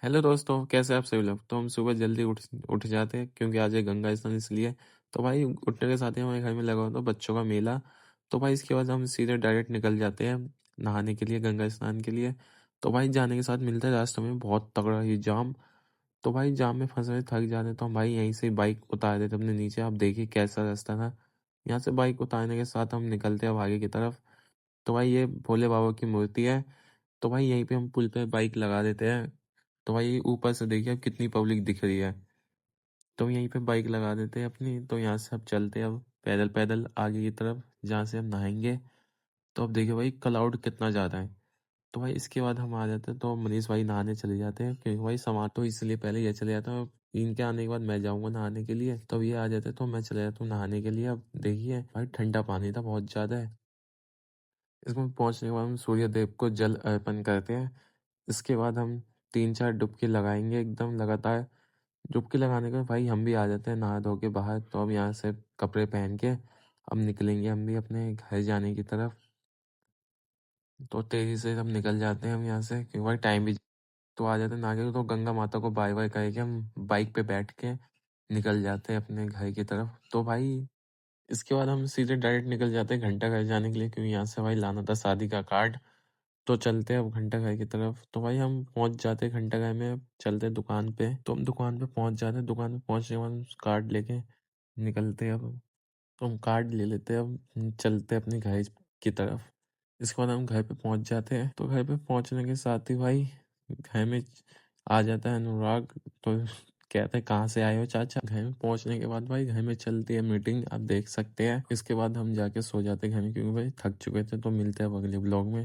Hello दोस्तों, कैसे आप सभी लोग। तो हम सुबह जल्दी उठ उठ जाते हैं क्योंकि आज है गंगा स्नान, इसलिए तो भाई उठने के साथ ही हमारे घर में लगा होता है बच्चों का मेला। तो भाई इसके बाद हम सीधे डायरेक्ट निकल जाते हैं नहाने के लिए, गंगा स्नान के लिए। तो भाई जाने के साथ मिलता है रास्ते में बहुत तगड़ा ये जाम। तो भाई जाम में फंसे थक जाते तो हम भाई यहीं से बाइक उतार देते अपने नीचे। आप देखिए कैसा रास्ता था। यहाँ से बाइक उतारने के साथ हम निकलते हैं अब आगे की तरफ। तो भाई ये भोले बाबा की मूर्ति है। तो भाई यहीं पे हम पुल पे बाइक लगा देते हैं। तो भाई ऊपर से देखिए अब कितनी पब्लिक दिख रही है। तो हम यहीं पे बाइक लगा देते हैं अपनी। तो यहाँ से अब चलते हैं अब पैदल पैदल आगे की तरफ जहाँ से हम नहाएंगे। तो अब देखिए भाई क्लाउड कितना ज़्यादा है। तो भाई इसके बाद हम आ जाते हैं, तो मनीष भाई नहाने चले जाते हैं क्योंकि भाई सामान तो इसलिए पहले ये चले जाता है। इनके आने के बाद मैं जाऊंगा नहाने के लिए, तब ये आ जाते हैं तो मैं चले जाता हूँ नहाने के लिए। अब देखिए भाई ठंडा पानी था बहुत ज़्यादा है। इसमें पहुंचने के बाद हम सूर्य देव को जल अर्पण करते हैं। इसके बाद हम 3-4 डुबकी लगाएंगे एकदम लगातार। डुबकी लगाने के बाद भाई हम भी आ जाते हैं नहा धो के बाहर। तो अब यहाँ से कपड़े पहन के अब निकलेंगे हम भी अपने घर जाने की तरफ। तो तेजी से हम निकल जाते हैं हम यहाँ से क्योंकि भाई टाइम भी। तो आ जाते हैं नहा के, तो गंगा माता को बाय बाय करके हम बाइक पे बैठ के निकल जाते हैं अपने घर की तरफ। तो भाई इसके बाद हम सीधे डायरेक्ट निकल जाते हैं घंटा घर जाने के लिए क्योंकि यहाँ से भाई लाना था शादी का कार्ड। तो चलते हैं अब घंटा घर की तरफ। तो भाई हम पहुंच जाते हैं घंटा घर में, चलते हैं दुकान पे। तो हम दुकान पे पहुंच जाते हैं। दुकान पे पहुंचने के बाद हम कार्ड लेके निकलते हैं अब। तो हम कार्ड ले लेते हैं, अब चलते हैं अपने घर की तरफ। इसके बाद हम घर पे पहुंच जाते हैं। तो घर पे पहुंचने के साथ ही भाई घर में आ जाता है अनुराग। तो कहते हैं कहाँ से आए हो चाचा। घर में पहुंचने के बाद भाई घर में चलती है मीटिंग, आप देख सकते हैं। इसके बाद हम जाके सो जाते हैं घर में क्योंकि भाई थक चुके थे। तो मिलते हैं अब अगले ब्लॉग में।